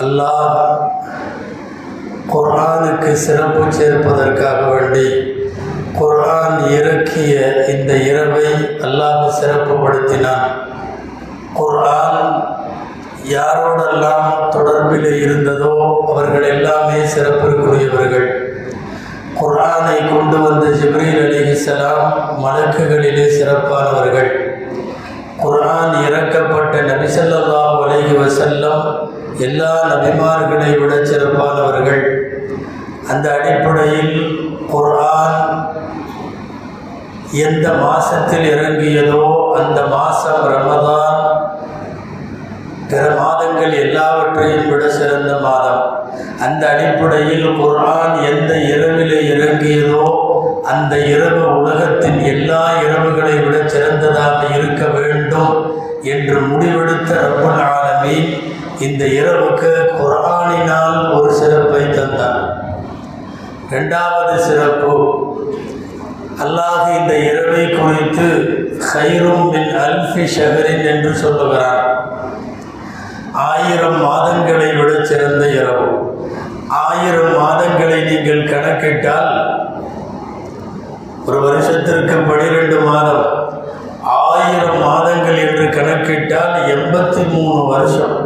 அல்லாஹ் குர்ஆனுக்கு சிறப்பு சேர்ப்பதற்காக வேண்டி குர்ஆன் இறக்கிய இந்த இரவை அல்லாஹ் சிறப்புப்படுத்தினான். குர்ஆன் யாரோடெல்லாம் தொடர்பில் இருந்ததோ அவர்கள் எல்லாமே சிறப்பிற்குரியவர்கள். குர்ஆனை கொண்டு வந்த ஜிப்ரீல் அலைஹிஸ்ஸலாம் மலக்குகளிலே சிறப்பானவர்கள். குர்ஆன் இறக்கப்பட்ட நபி ஸல்லல்லாஹு அலைஹி வஸல்லம் எல்லா நபிமார்களை விட சிறப்பானவர்கள். அந்த அடிப்படையில் குர்ஆன் எந்த மாதத்தில் இறங்கியதோ அந்த மாதம் ரமதான் பிற மாதங்கள் எல்லாவற்றையும் விட சிறந்த மாதம். அந்த அடிப்படையில் குர்ஆன் எந்த இரவிலே இறங்கியதோ அந்த இரவு உலகத்தின் எல்லா இரவுகளை விட சிறந்ததாக இருக்க வேண்டும் என்று முடிவெடுத்த ரப்புல் ஆலமீன் இந்த இரவுக்கு குர்ஆனினால் ஒரு சிறப்பை தந்தார். இரண்டாவது சிறப்பு, அல்லாஹ் இந்த இரவை குறித்து கைரும் மின் அல்ஃபி ஷஹரின் என்று சொல்லுகிறார். 1000 மாதங்களை விட சிறந்த இரவு. 1000 மாதங்களை நீங்கள் கணக்கிட்டால் ஒரு வருஷத்திற்கு 12 மாதம், 1000 மாதங்கள் என்று கணக்கிட்டால் 83 வருஷம்.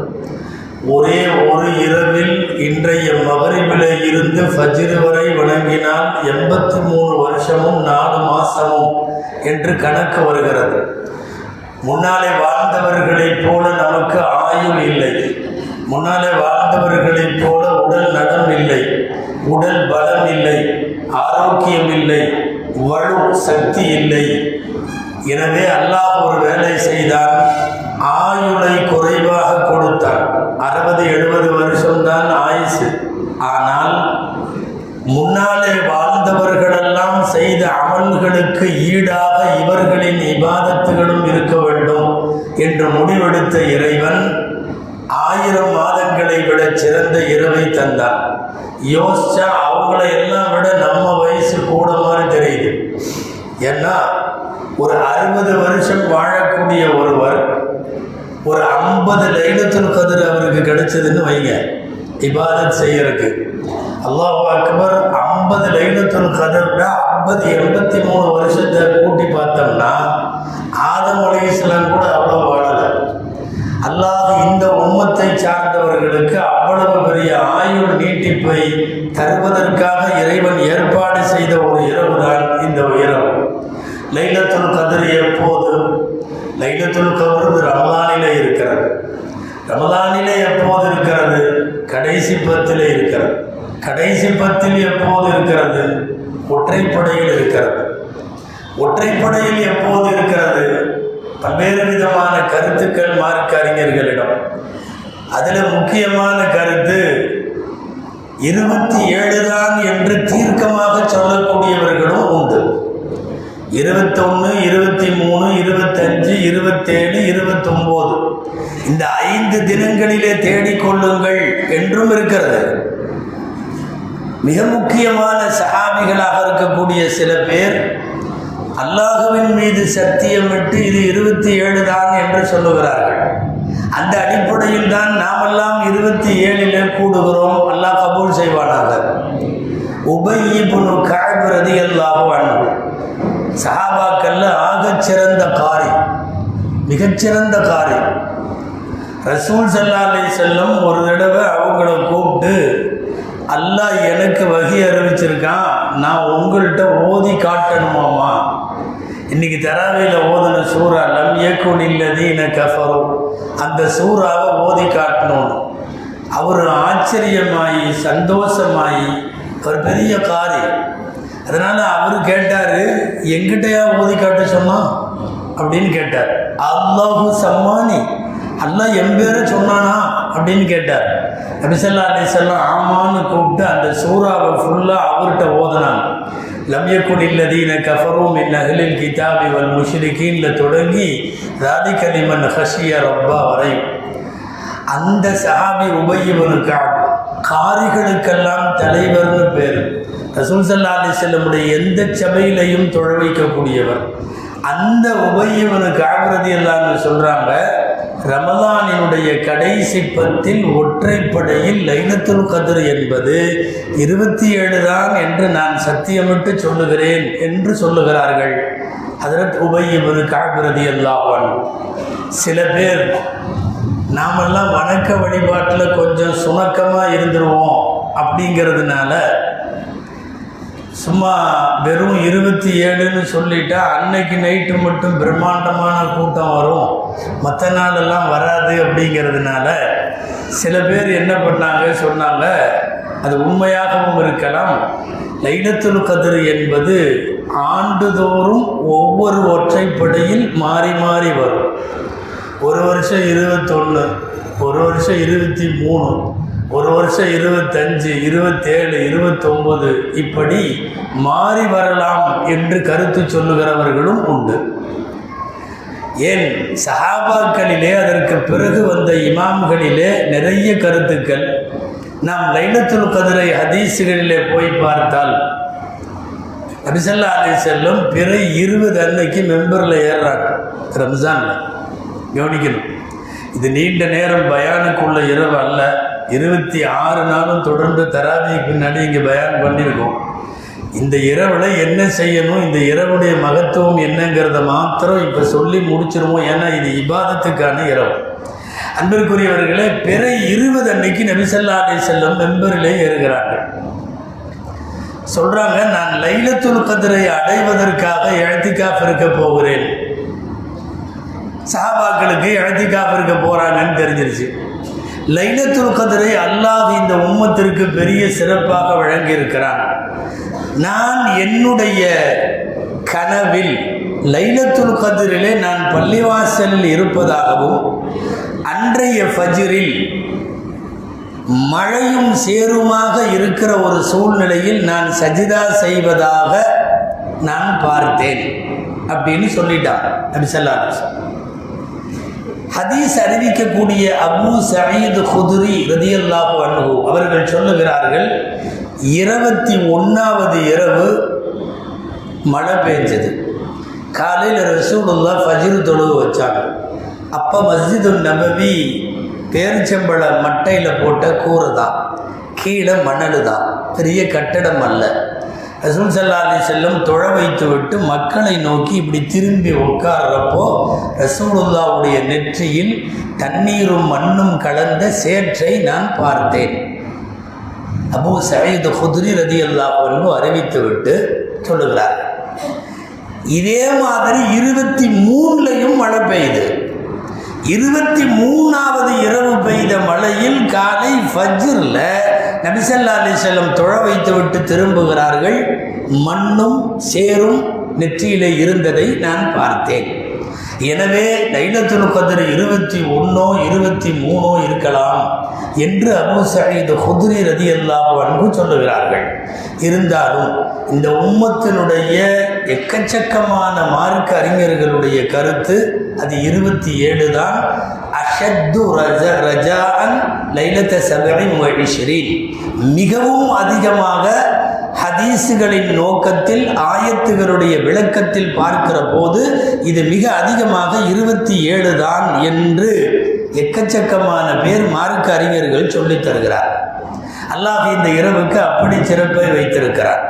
ஒரே ஒரு இரவில் இன்றைய மகரிபிலே இருந்து ஃபஜ்ர் வரை வணங்கினால் 83 வருஷமும் 4 மாதமும் என்று கணக்கு வருகிறது. முன்னாலே வாழ்ந்தவர்களைப் போல நமக்கு ஆயுள் இல்லை. முன்னாலே வாழ்ந்தவர்களைப் போல உடல் நலம் இல்லை, உடல் பலம் இல்லை, ஆரோக்கியம் இல்லை, வலு சக்தி இல்லை. எனவே அல்லாஹ் ஒரு வேலை செய்தான், ஆயுளை குறைவாக கொடுத்தான். 60-70 வருஷம்தான் ஆயுசு. ஆனால் முன்னாலே வாழ்ந்தவர்களெல்லாம் செய்த அமல்களுக்கு ஈடாக இவர்களின் இபாதத்துகளும் இருக்க வேண்டும் என்று முடிவெடுத்த இறைவன் 1000 மாதங்களை விட சிறந்த இரவை தந்தான். யோசிச்சா அவங்கள எல்லாம் விட நம்ம வயசு கூட மாதிரி தெரியுது. ஏன்னா ஒரு 60 வருஷம் வாழக்கூடிய ஒருவர் ஒரு 50 லைலத்துல் கத்ர் அவருக்கு கிடைச்சதுன்னு வைங்க, இபாதத் செய்யறதுக்கு. அல்லாஹு அக்பர், 50 லைலத்துல் கத்ர்னா 83 வருஷத்தை கூட்டி பார்த்தோம்னா ஆதம் அலைஹிஸ்ஸலாம் கூட அவ்வளோ வாழலை. அல்லாஹ் இந்த உம்மத்தை சார்ந்தவர்களுக்கு அவ்வளவு பெரிய ஆயுள் நீட்டிப்பை தருவதற்காக இறைவன் ஏற்பாடு செய்த ஒரு இரவு தான் இந்த இரவு. லைலத்துல் கத்ர் எப்போது? லைலத்துல் கத்ர் ரமலானிலே இருக்கிறது. ரமலானிலே எப்போது இருக்கிறது? கடைசி 10 இருக்கிறது. கடைசி 10 எப்போது இருக்கிறது? ஒற்றைப்படையில் இருக்கிறது. ஒற்றைப்படையில் எப்போது இருக்கிறது? பல்வேறு விதமான கருத்துக்கள் மார்க்க அறிஞர்களிடம். அதில் முக்கியமான கருத்து 27 தான் என்று தீர்க்கமாக சொல்லக்கூடியவர்களும் உண்டு. 21, 23, 25, 27, 29 இந்த 5 தினங்களிலே தேடிக்கொள்ளுங்கள் என்றும் இருக்கிறது. மிக முக்கியமான சஹாபிகளாக இருக்கக்கூடிய சில பேர் அல்லாஹுவின் மீது சத்தியமிட்டு இது 27 தான் என்று சொல்லுகிறார்கள். அந்த அடிப்படையில் தான் நாமெல்லாம் 27 கூடுகிறோம். அல்லாஹ் கபூல் செய்வானாக. உபய் இப்னு கஅப் ரலியல்லாஹு அன்ஹு சஹாபாக்கள்ல ஆகச்சிறந்த காரி, மிகச்சிறந்த காரி. ரசூல் ஸல்லல்லாஹு அலைஹி வஸல்லம் ஒரு தடவை அவங்கள கூப்பிட்டு, அல்லாஹ் எனக்கு வஹி அறிவிச்சிருக்கான், நான் உங்கள்கிட்ட ஓதி காட்டணுமாம்மா. இன்னைக்கு தராவியில் ஓதுன சூரா லம் யகுனில் லதீன கஃபரு, அந்த சூறாவை ஓதி காட்டணும். அவர் ஆச்சரியமாயி சந்தோஷமாயி ஒரு பெரிய காரி. அதனால் அவர் கேட்டார், எங்கிட்டையா ஓதி காட்ட சொன்னான் அப்படின்னு கேட்டார். அல்லாஹு சம்மானி, அல்லாஹ் என் பேரை சொன்னானா அப்படின்னு கேட்டார். நபி ஸல்லல்லாஹு அலைஹி வஸல்லம் ஆமான்னு கூப்பிட்டு அந்த சூறாவை ஃபுல்லாக அவர்கிட்ட ஓதுனாங்க. லம் யகுனில் லதீன கஃபரு மின் அஹ்லில் கிதாபி வல் முஷ்ரிகீன்ல தொடங்கி ذَلِكَ لِمَنْ خَشِيَ رَبَّهُ வரை அந்த சஹாபி உபய் இப்னு கஅப் காரிகளுக்கெல்லாம் தலைவர்னு பேர். ரசூல் ஸல்லல்லாஹு அலைஹி வஸல்லமுடைய எந்த சபையிலையும் தொழ வைக்கக்கூடியவர். அந்த உபய் இப்னு கஅப் ரலியல்லாஹு அன்ஹு சொல்கிறாங்க, ரமலானினுடைய கடைசி 10 ஒற்றைப்படையில் லைலத்துல் கத்ர் என்பது 27 தான் என்று நான் சத்தியமிட்டு சொல்லுகிறேன் என்று சொல்லுகிறார்கள் ஹஜ்ரத் உபய் இப்னு கஅப் ரலியல்லாஹு அன்ஹு. சில பேர் நாமெல்லாம் வணக்க வழிபாட்டில் கொஞ்சம் சுணக்கமாக இருந்துருவோம் அப்படிங்கிறதுனால சும்மா வெறும் 27ன்னு சொல்லிட்டா அன்னைக்கு நைட்டு மட்டும் பிரம்மாண்டமான கூட்டம் வரும், மற்ற நாளெல்லாம் வராது அப்படிங்கிறதுனால சில பேர் என்ன பண்ணாங்க சொன்னாங்க, அது உண்மையாகவும் இருக்கலாம். லைலத்துல் கத்ர் என்பது ஆண்டுதோறும் ஒவ்வொரு ஒற்றைப்படையில் மாறி மாறி வரும். ஒரு வருஷம் 21, ஒரு வருஷம் 23, ஒரு வருஷம் 25, 27, 29 இப்படி மாறி வரலாம் என்று கருத்து சொல்லுகிறவர்களும் உண்டு. ஏன் சஹாபாக்களிலே அதற்கு பிறகு வந்த இமாம்களிலே நிறைய கருத்துக்கள். நாம் லைலத்துல் கத்ரை ஹதீஸுகளிலே போய் பார்த்தால் நபி ஸல்லல்லாஹு அலைஹி வஸல்லம் பிறை 20 அன்னைக்கு மெம்பரில் ஏறுறாங்க ரம்ஜானில். கவனிக்கணும், இது நீண்ட நேரம் பயானுக்குள்ள இரவு அல்ல. 26 நாளும் தொடர்ந்து தராவிக்கு பின்னாடி இங்கே பயான் பண்ணியிருக்கோம். இந்த இரவில் என்ன செய்யணும், இந்த இரவுடைய மகத்துவம் என்னங்கிறத மாத்திரம் இப்போ சொல்லி முடிச்சிருவோம். ஏன்னா இது இபாதத்துக்கான இரவு. அன்பிற்குரியவர்களே, பிறை 20 அன்னைக்கு நபி ஸல்லல்லாஹு அலைஹி வஸல்லம் மெம்பரிலே ஏறுகிறார்கள். சொல்கிறாங்க, நான் லைலத்துல் கத்ரை அடைவதற்காக இஅ்திகாஃப் இருக்க போகிறேன். சஹாபாக்களுக்கு இஅ்திகாஃப் இருக்க போகிறாங்கன்னு தெரிஞ்சிருச்சு. லைலத்துல் கத்ரை அல்லாஹ் இந்த உம்மத்திற்கு பெரிய சிறப்பாக வழங்கியிருக்கிறான். நான் என்னுடைய கனவில் லைலத்துல் கத்ரிலே நான் பள்ளிவாசலில் இருப்பதாகவும் அன்றைய ஃபஜ்ரில் மழையும் சேருமாக இருக்கிற ஒரு சூழ்நிலையில் நான் சஜிதா செய்வதாக நான் பார்த்தேன் அப்படின்னு சொல்லிட்டான் நபி ஸல்லல்லாஹு அலைஹி வஸல்லம். ஹதீஸ் அறிவிக்கக்கூடிய அபூ சயீத் குத்ரி ரலியல்லாஹு அன்ஹு அவர்கள் சொல்லுகிறார்கள், 21வது இரவு மழை பெஞ்சது. காலையில் ரசூலுல்லாஹ் ஃபஜ்ர் தொழுவு வச்சாங்க. அப்போ மஸ்ஜிது நபவி பேரிச்சம்பழ மட்டையில் போட்ட கூரை தான், கீழே மணல் தான், பெரிய கட்டடம் அல்ல. ரசூல் ஸல்லல்லாஹு அலைஹி வஸல்லம் தொழ வைத்து விட்டு மக்களை நோக்கி இப்படி திரும்பி உட்கார்றப்போ ரசூலுல்லாஹ்வுடைய நெற்றியில் தண்ணீரும் மண்ணும் கலந்த சேற்றை நான் பார்த்தேன். அபூ சயீத் குத்ரி ரலியல்லாஹு அன்ஹு அறிவித்து விட்டு சொல்லுகிறார். இதே மாதிரி 23லையும் மழை பெய்யுது. 23வது இரவு பெய்த மழையில் காலை ஃபஜ்ரில் நபி ஸல்லல்லாஹு அலைஹி வஸல்லம் தொழ வைத்து விட்டு திரும்புகிறார்கள். மண்ணும் சேரும் நெற்றியிலே இருந்ததை நான் பார்த்தேன். எனவே லைலத்துல் கத்ர் 21 23 இருக்கலாம் என்று அபூ சயீத் குத்ரி ரலியல்லாஹு அன்ஹு சொல்லுகிறார்கள். இருந்தாலும் இந்த உம்மத்தினுடைய எக்கச்சக்கமான மார்க்க அறிஞர்களுடைய கருத்து அது 27 தான். அஷத்து ரஜாஅன் லைலத்த 27, மிகவும் அதிகமாக ஹதீஸுகளின் நோக்கத்தில் ஆயத்துகளுடைய விளக்கத்தில் பார்க்கிற போது இது மிக அதிகமாக 27 தான் என்று எக்கச்சக்கமான பேர் மார்க்க அறிஞர்கள் சொல்லித் தருகிறார். அல்லாஹ் இந்த இரவுக்கு அப்படி சிறப்பை வைத்திருக்கிறார்.